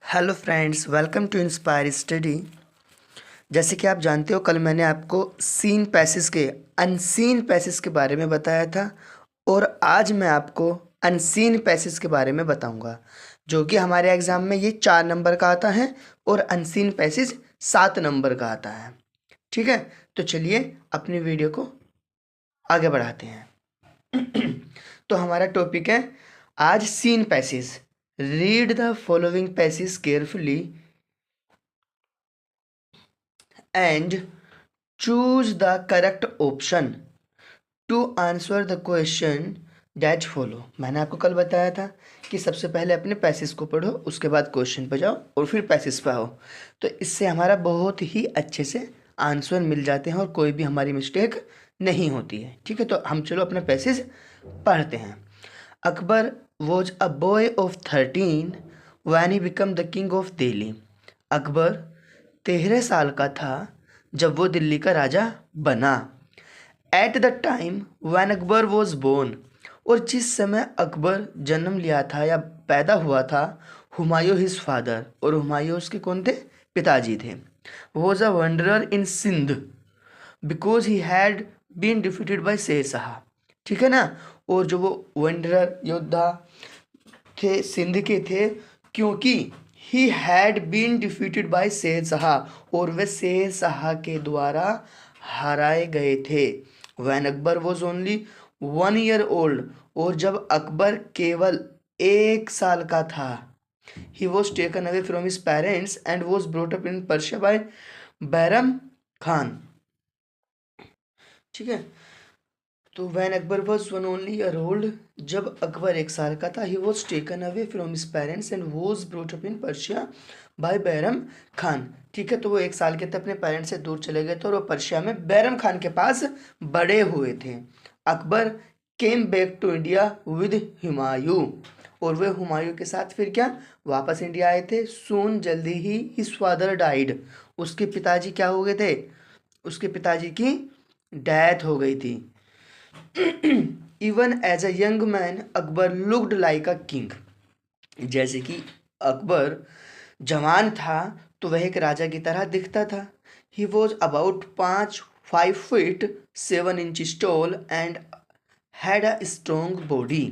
Hello friends, welcome to inspire study. जैसे कि आप जानते हो, कल मैंने आपको सीन पैसेज के अनसीन पैसेज के बारे में बताया था और आज मैं आपको अनसीन पैसेज के बारे में बताऊंगा, जो कि हमारे एग्ज़ाम में ये 4 नंबर का आता है और अनसीन पैसेज 7 नंबर का आता है। ठीक है, तो चलिए अपनी वीडियो को आगे बढ़ाते हैं। तो हमारा टॉपिक है आज seen passage. Read the following passage carefully and choose the correct option to answer the question that follow। मैंने आपको कल बताया था कि सबसे पहले अपने पैसेज को पढ़ो, उसके बाद क्वेश्चन पे जाओ और फिर पैसेज पे आओ। तो इससे हमारा बहुत ही अच्छे से आंसर मिल जाते हैं और कोई भी हमारी मिस्टेक नहीं होती है। ठीक है, तो हम चलो अपना पैसेज पढ़ते हैं। Akbar was a boy of 13 when he became the king of Delhi. Akbar 13 साल का था जब वो दिल्ली का राजा बना। At the time when Akbar was born, और जिस समय अकबर जन्म लिया था या पैदा हुआ था, हुमायूं हिज फादर, और हुमायूं उसके कौन थे? पिताजी थे। Was a wanderer in Sindh because he had been defeated by Sher Shah. ठीक है ना। और जो वो वंडरर योद्धा थे, सिंध के थे, क्योंकि he had been defeated by Sher Shah, और वे शेर शाह के द्वारा हराए गए थे। When Akbar was only 1 year old, और जब अकबर केवल 1 साल का था, he was taken away from his parents and was brought up in Persia by Bairam Khan. ठीक है, तो when Akbar was 1 only year old, जब अकबर 1 साल का था, he was taken away from his parents and was brought up in Persia by Bairam Khan. ठीक है, तो वो 1 साल के थे, अपने पेरेंट्स से दूर चले गए थे और वो पर्शिया में बैरम खान के पास बड़े हुए थे। Akbar came back to India with Humayun, और वे हुमायूं के साथ फिर क्या वापस इंडिया आए थे। सून, जल्दी ही, हिज फादर डाइड, उसके पिताजी क्या हो गए थे? उसके पिताजी की डेथ हो गई थी। Even as a young man Akbar looked like a king, जैसे कि अकबर जवान था तो वह एक राजा की तरह दिखता था। He was about 5'5" 7" tall and had a strong body.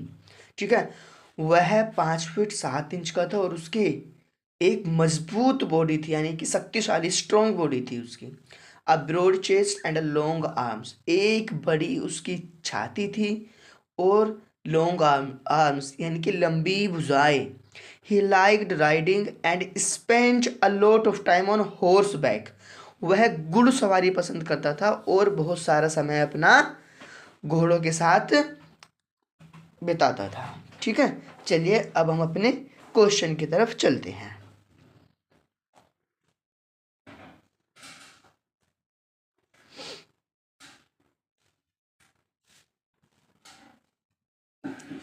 ठीक है, वह 5 फीट 7 इंच का था और उसके एक मजबूत बॉडी थी, यानी कि शक्तिशाली स्ट्रोंग बॉडी थी उसकी। A broad chest and a long arms, एक बड़ी उसकी छाती थी और लॉन्ग आर्म्स यानी कि लंबी भुजाएं। ही liked riding and spent a lot of time on horse back, वह घुड़सवारी पसंद करता था और बहुत सारा समय अपना घोड़ों के साथ बिताता था। ठीक है, चलिए अब हम अपने क्वेश्चन की तरफ चलते हैं।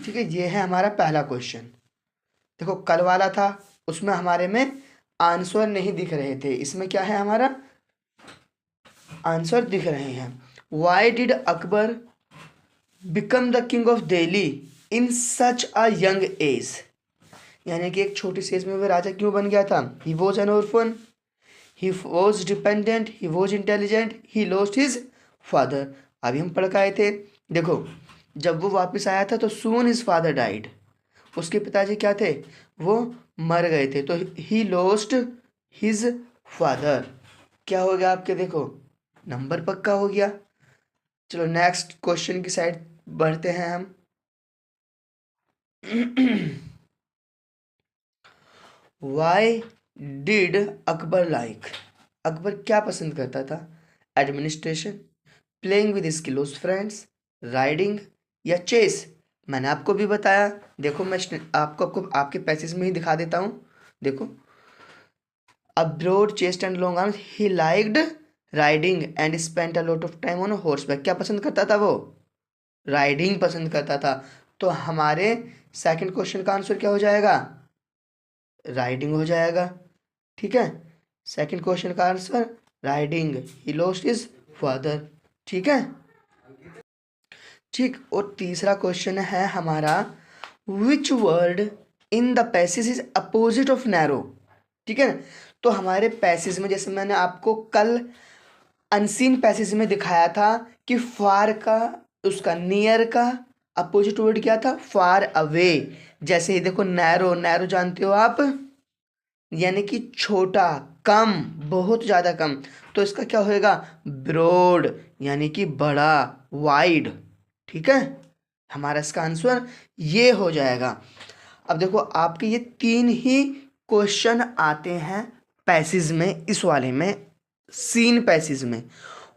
ठीक है, ये है हमारा पहला क्वेश्चन। देखो, कल वाला था उसमें हमारे में आंसर नहीं दिख रहे थे, इसमें क्या है, हमारा आंसर दिख रहे हैं। Why did Akbar become the king of Delhi in such a young age, यानी कि एक छोटी सी एज में वह राजा क्यों बन गया था? He was an orphan, he was dependent, he was intelligent, he lost his father. अभी हम पढ़ के आए थे। देखो, जब वो वापस आया था तो सून हिज फादर डाइड, उसके पिताजी क्या थे? वो मर गए थे। तो ही लॉस्ट हिज फादर, क्या हो गया आपके? देखो, नंबर पक्का हो गया। चलो नेक्स्ट क्वेश्चन की साइड बढ़ते हैं हम। Why did Akbar like, Akbar क्या पसंद करता था? Administration, playing with his close friends, riding या चेस? मैंने आपको भी बताया। देखो, मैं आपको आपके पैसेज में ही दिखा देता हूँ। देखो, a broad chest and long arms, he liked riding and spent a lot of time on horse back. क्या पसंद करता था वो? राइडिंग पसंद करता था। तो हमारे सेकंड क्वेश्चन का आंसर क्या हो जाएगा? राइडिंग हो जाएगा। ठीक है, सेकंड क्वेश्चन का answer riding, he lost his father. ठीक है, ठीक। और तीसरा क्वेश्चन है हमारा, which word in the passage is opposite of narrow? ठीक है ना। तो हमारे पैसेज में जैसे मैंने आपको कल अनसीन पैसेज में दिखाया था कि फार का उसका नियर का अपोजिट वर्ड क्या था, फार अवे। जैसे ये देखो नैरो, नैरो जानते हो आप, यानी कि छोटा, कम, बहुत ज़्यादा कम। तो इसका क्या होएगा, ब्रॉड, यानी कि बड़ा, वाइड। ठीक है, हमारा इसका आंसर ये हो जाएगा। अब देखो आपके ये 3 ही क्वेश्चन आते हैं पैसेज में, इस वाले में, सीन पैसेज में।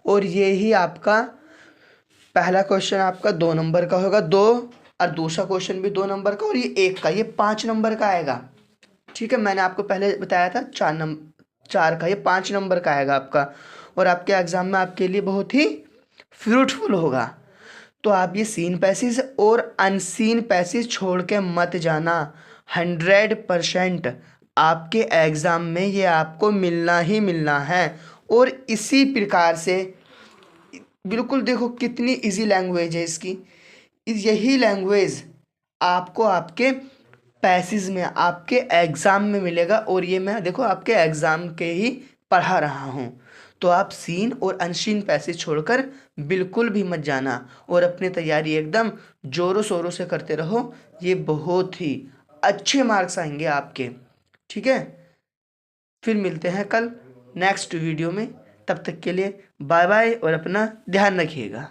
और ये ही आपका पहला क्वेश्चन आपका 2 नंबर का होगा, 2, और दूसरा क्वेश्चन भी 2 नंबर का, और ये 1 का, ये 5 नंबर का आएगा। ठीक है, मैंने आपको पहले बताया था 4 का, ये 5 नंबर का आएगा आपका। और आपके एग्जाम में आपके लिए बहुत ही फ्रूटफुल होगा। तो आप ये सीन पैसेज और अनसीन पैसेज छोड़ के मत जाना। 100% आपके एग्ज़ाम में ये आपको मिलना ही मिलना है। और इसी प्रकार से बिल्कुल देखो कितनी इजी लैंग्वेज है इसकी। यही लैंग्वेज आपको आपके पैसेज में, आपके एग्ज़ाम में मिलेगा। और ये मैं देखो आपके एग्ज़ाम के ही पढ़ा रहा हूँ। तो आप सीन और अनसीन पैसेज छोड़कर बिल्कुल भी मत जाना, और अपनी तैयारी एकदम ज़ोरों शोरों से करते रहो। ये बहुत ही अच्छे मार्क्स आएंगे आपके। ठीक है, फिर मिलते हैं कल नेक्स्ट वीडियो में। तब तक के लिए बाय बाय, और अपना ध्यान रखिएगा।